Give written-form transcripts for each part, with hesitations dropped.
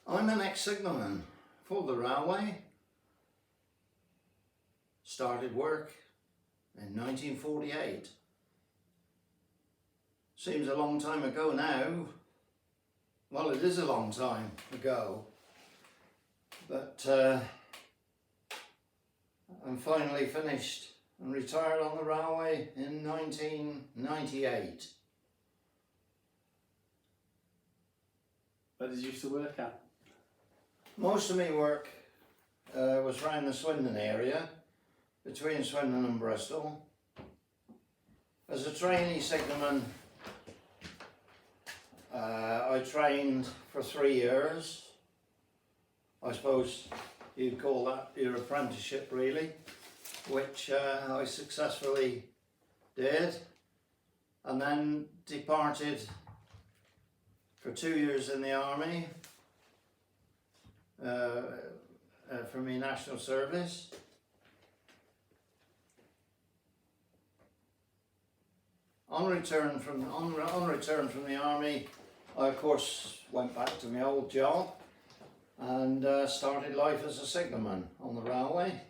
I'm an ex-signalman for the railway. Started work in 1948. Seems a long time ago now. Well, it is a long time ago. But I'm finally finished and retired on the railway in 1998. Where did you used to work at? Most of my work was around the Swindon area, between Swindon and Bristol. As a trainee signalman, I trained for 3 years. I suppose you'd call that your apprenticeship really, which I successfully did, and then departed for 2 years in the army for my national service. On return from the army, I of course went back to my old job and started life as a signalman on the railway.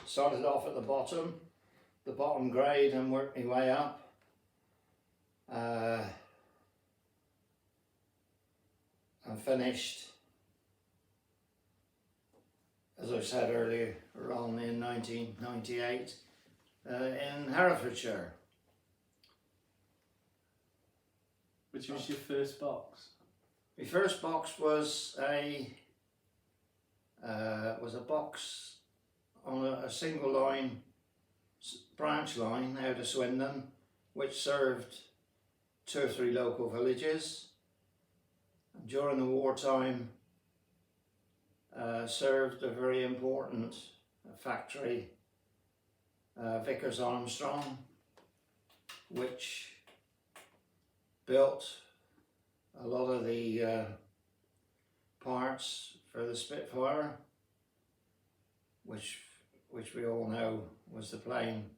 Started off at the bottom grade, and worked my way up. And finished, as I said earlier, around in 1998 in Herefordshire. Which was your first box? My first box was a box on a single line, branch line out of Swindon, which served 2 or 3 local villages. During the wartime, served a very important factory, Vickers Armstrong, which built a lot of the parts for the Spitfire, which we all know was the plane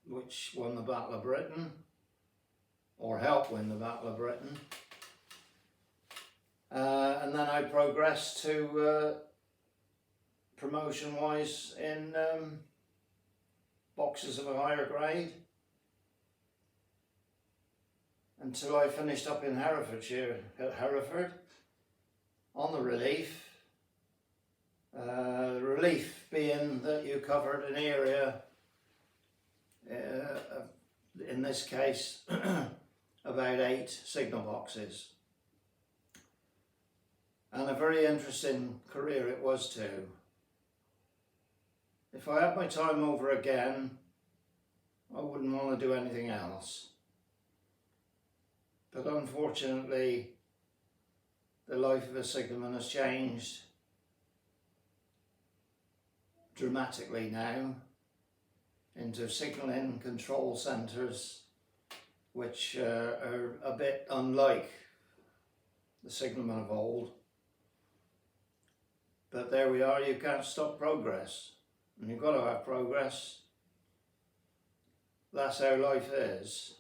which won the Battle of Britain, or helped win the Battle of Britain. And then I progressed to promotion-wise in boxes of a higher grade, until I finished up in Herefordshire, at Hereford, on the relief. The relief being that you covered an area, in this case, about 8 signal boxes. And a very interesting career it was too. If I had my time over again, I wouldn't want to do anything else. But unfortunately, the life of a signalman has changed dramatically now into signalling control centres, which are a bit unlike the signalman of old. But there we are, you can't stop progress, and you've got to have progress. That's how life is.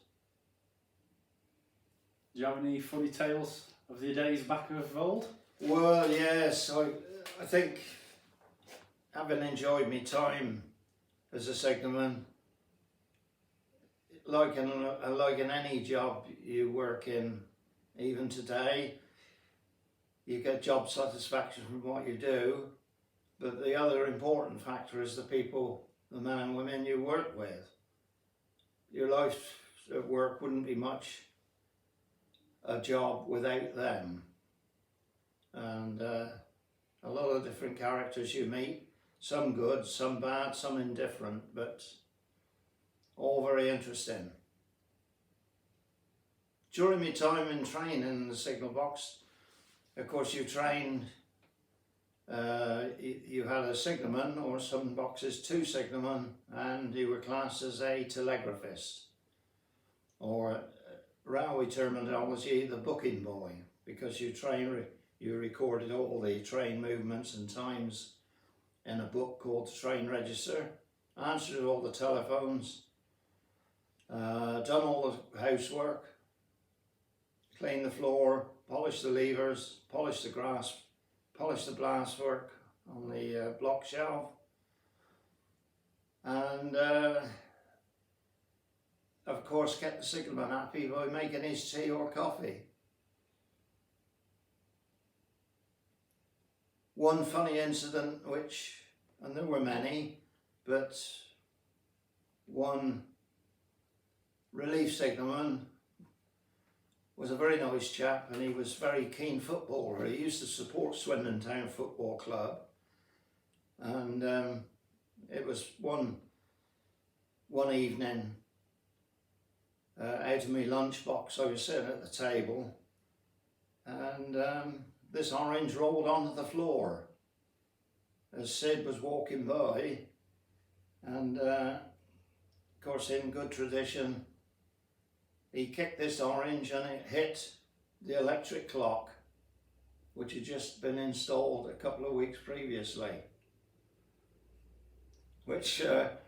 Do you have any funny tales of the days back of old? Well, yes, I think, having enjoyed my time as a signalman, like in any job you work in, even today, you get job satisfaction from what you do, but the other important factor is the people, the men and women you work with. Your life at work wouldn't be much a job without them. And a lot of different characters you meet, some good, some bad, some indifferent, but all very interesting. During my time in training in the signal box, of course you trained, you had a signalman, or some boxes 2 signalmen, and you were classed as a telegraphist, or railway terminology, the booking boy, because you recorded all the train movements and times in a book called the Train Register, answered all the telephones, done all the housework, cleaned the floor, polished the levers, polished the grass polish the glasswork on the block shelf, and of course kept the signalman happy by making his tea or coffee. One funny incident, and there were many, but one relief signalman was a very nice chap, and he was a very keen footballer. He used to support Swindon Town Football Club, and it was one evening out of my lunchbox. I was sitting at the table, and this orange rolled onto the floor as Sid was walking by, and of course, in good tradition, he kicked this orange and it hit the electric clock, which had just been installed a couple of weeks previously. Which, a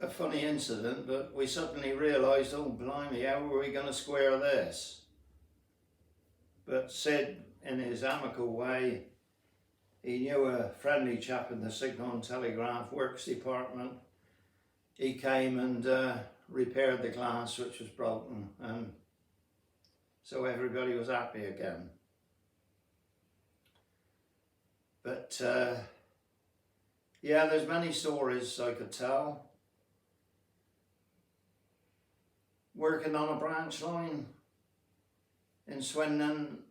funny incident, but we suddenly realised, oh blimey, how were we going to square this? But Sid, in his amicable way, he knew a friendly chap in the Signal and Telegraph Works department. He came and repaired the glass which was broken, and so everybody was happy again. But yeah, there's many stories I could tell. Working on a branch line in Swindon,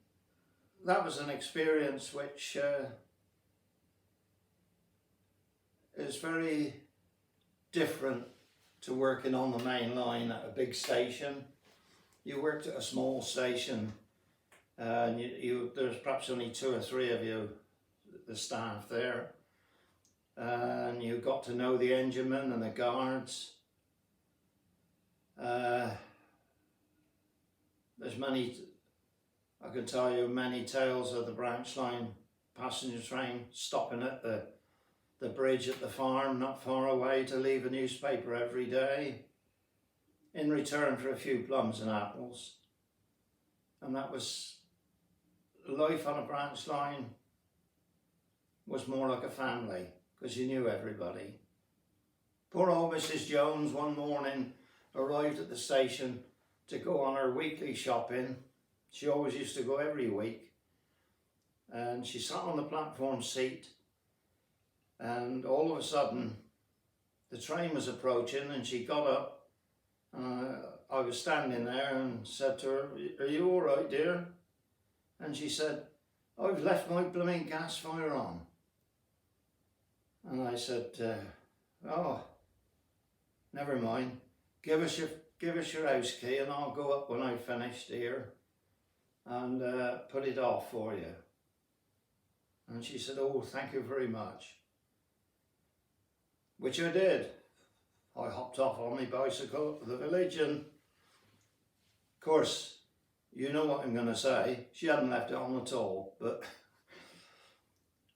that was an experience which is very different to working on the main line at a big station. You worked at a small station, and there's perhaps only 2 or 3 of you, the staff there, and you got to know the enginemen and the guards. There's many, I can tell you many tales of the branch line passenger train stopping at the bridge at the farm not far away to leave a newspaper every day in return for a few plums and apples. And that was, life on a branch line was more like a family, because you knew everybody. Poor old Mrs. Jones one morning arrived at the station to go on her weekly shopping. She always used to go every week, and she sat on the platform seat, and all of a sudden the train was approaching, and she got up, and I was standing there and said to her, "Are you all right, dear?" And she said, "I've left my blooming gas fire on." And I said, "Oh, never mind. Give us your house key, and I'll go up when I've finished here and put it off for you." And she said, "Oh, thank you very much." Which I did. I hopped off on my bicycle to the village, and of course, you know what I'm going to say. She hadn't left it on at all, but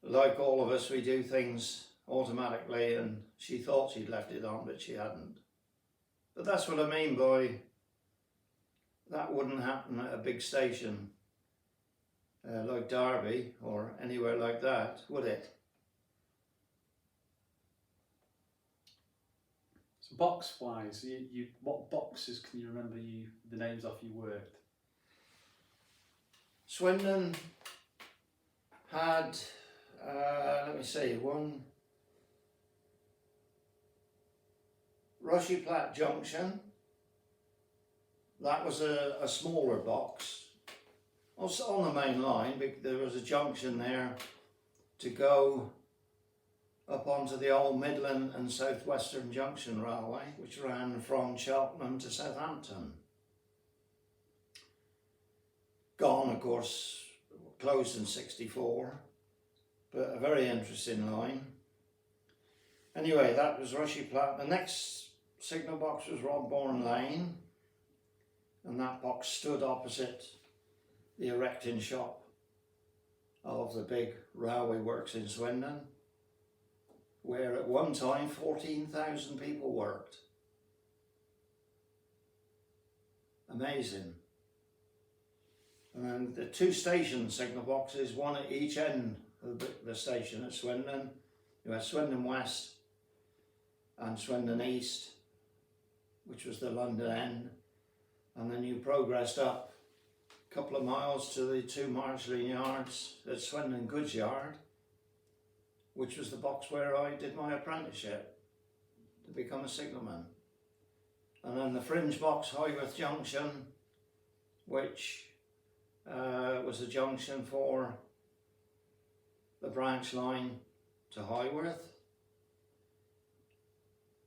like all of us, we do things automatically, and she thought she'd left it on, but she hadn't. But that's what I mean by that wouldn't happen at a big station like Derby or anywhere like that, would it? So box wise, what boxes can you remember the names of you worked? Swindon had, let me see, one Rushy Platt Junction. That was a smaller box. Also on the main line, there was a junction there to go up onto the old Midland and South Western Junction Railway, which ran from Cheltenham to Southampton. Gone, of course, closed in '64, but a very interesting line. Anyway, that was Rushy Platt. The next signal box was Rodbourne Lane, and that box stood opposite the erecting shop of the big railway works in Swindon, where at one time 14,000 people worked. Amazing. And the 2 station signal boxes, one at each end the station at Swindon. You had Swindon West and Swindon East, which was the London end, and then you progressed up a couple of miles to the 2 marshalling yards at Swindon Goods Yard, which was the box where I did my apprenticeship to become a signalman. And then the fringe box, Highworth Junction, which was a junction for the branch line to Highworth,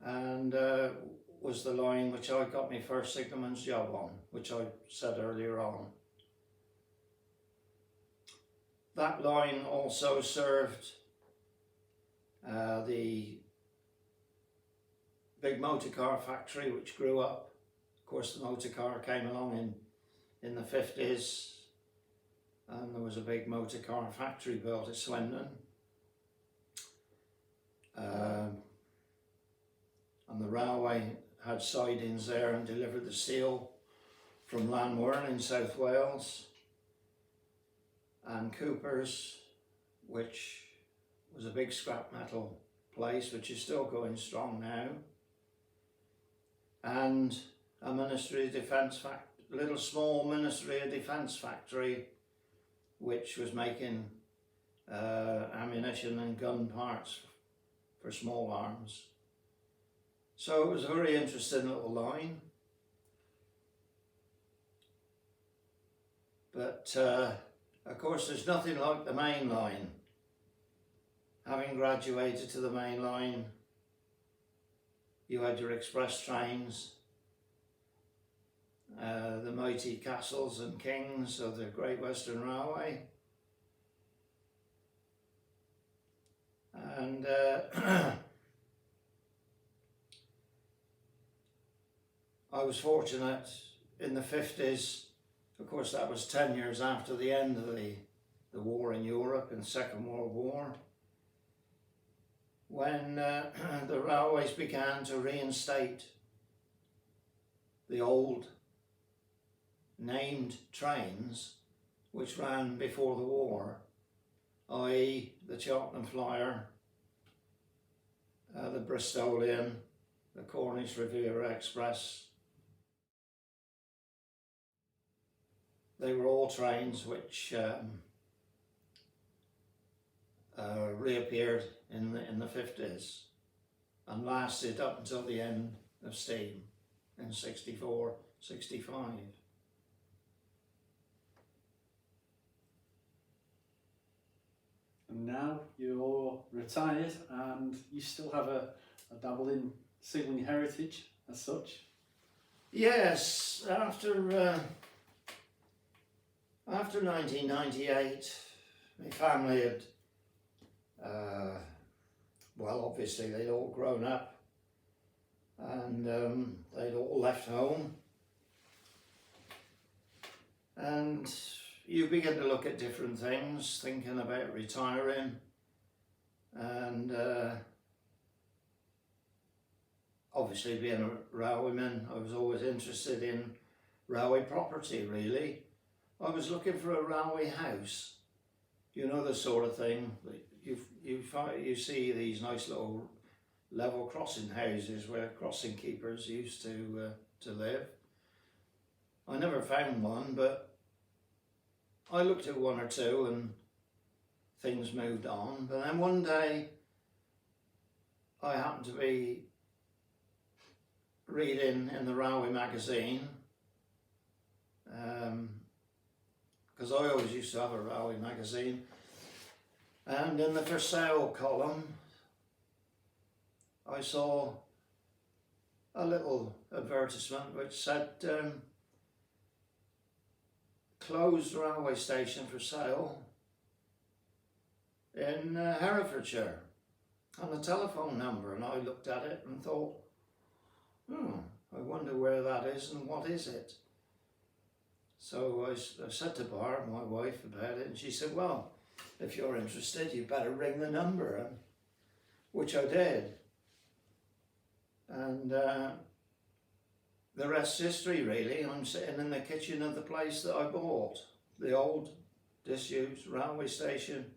and was the line which I got my first signalman's job on, which I said earlier on. That line also served the big motor car factory which grew up. Of course, the motor car came along in the 50s, and there was a big motor car factory built at Swindon. And the railway had sidings there and delivered the steel from Llanwern in South Wales, and Cooper's, which was a big scrap metal place which is still going strong now, and a Ministry of Defence little small Ministry of Defence factory which was making ammunition and gun parts for small arms. So it was a very interesting little line. But of course there's nothing like the main line. Having graduated to the main line, you had your express trains, the mighty Castles and Kings of the Great Western Railway, and I was fortunate in the 50s, of course that was 10 years after the end of the war in Europe, in the Second World War, when the railways began to reinstate the old named trains which ran before the war, i.e. the Cheltenham Flyer, the Bristolian, the Cornish Riviera Express. They were all trains which reappeared in the 50s and lasted up until the end of steam in 64, 65. And now you're retired and you still have a dabble in signalling heritage as such? Yes, after 1998, my family had, well, obviously they'd all grown up and they'd all left home. And you begin to look at different things, thinking about retiring, and obviously being a railwayman, I was always interested in railway property, really. I was looking for a railway house, you know, the sort of thing. You see these nice little level crossing houses where crossing keepers used to live. I never found one, but I looked at one or two and things moved on. But then one day I happened to be reading in the railway magazine, because I always used to have a railway magazine, and in the for sale column I saw a little advertisement which said closed railway station for sale in Herefordshire, and a telephone number, and I looked at it and thought, I wonder where that is and what is it. So I said to Barb, my wife, about it, and she said, well, if you're interested you better ring the number, and which I did, and the rest's history, really. I'm sitting in the kitchen of the place that I bought, the old disused railway station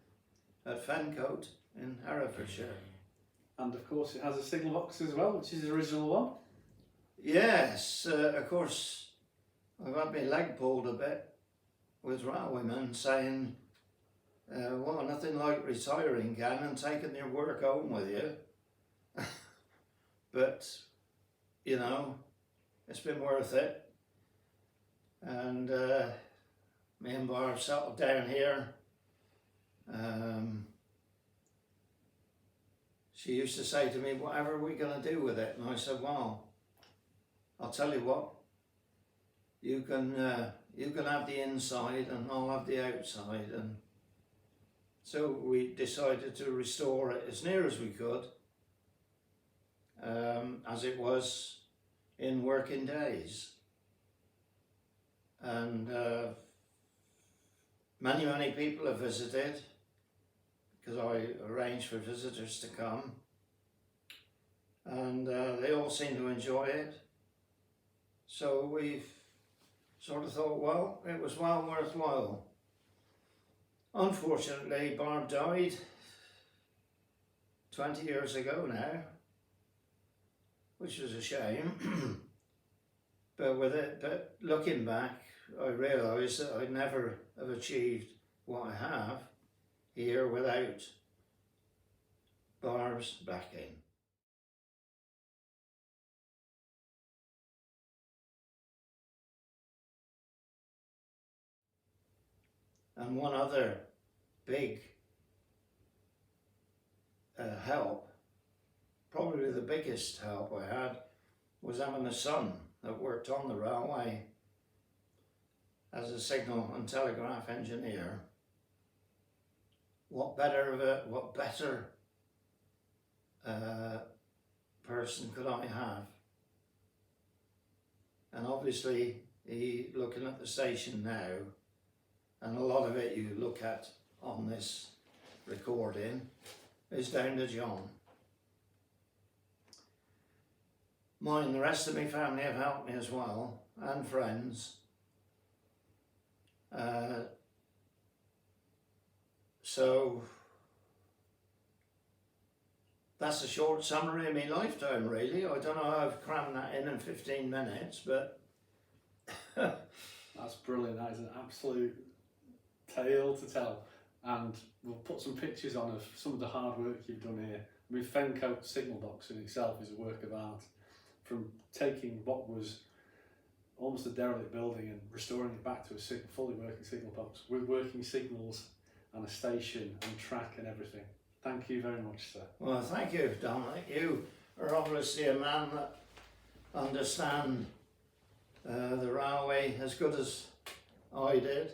at Fencote in Herefordshire. And of course it has a signal box as well, which is the original one. Yes, of course, I've had my leg pulled a bit with railwaymen saying, well, nothing like retiring, Ken, and taking your work home with you. But, you know, it's been worth it. And me and Barb settled down here. She used to say to me, whatever are we going to do with it? And I said, well, I'll tell you what, you can have the inside and I'll have the outside. And so we decided to restore it as near as we could, as it was in working days. And many people have visited, because I arranged for visitors to come, and they all seem to enjoy it. So we've sort of thought, well, it was well worthwhile. Unfortunately, Barb died 20 years ago now, which was a shame. But looking back, I realised that I'd never have achieved what I have here without Barb's backing. And one other big help, probably the biggest help I had, was having a son that worked on the railway as a signal and telegraph engineer. What better person could I have? And obviously, looking at the station now, and a lot of it you look at on this recording, is down to John. Mine, the rest of my family have helped me as well, and friends. So that's a short summary of my lifetime, really. I don't know how I've crammed that in 15 minutes, but That's brilliant. That is an absolute tale to tell. And we'll put some pictures on of some of the hard work you've done here. I mean, Fencote Signalbox in itself is a work of art. From taking what was almost a derelict building and restoring it back to a fully working signal box with working signals and a station and track and everything. Thank you very much, sir. Well, thank you, Dominic. You are obviously a man that understands the railway as good as I did.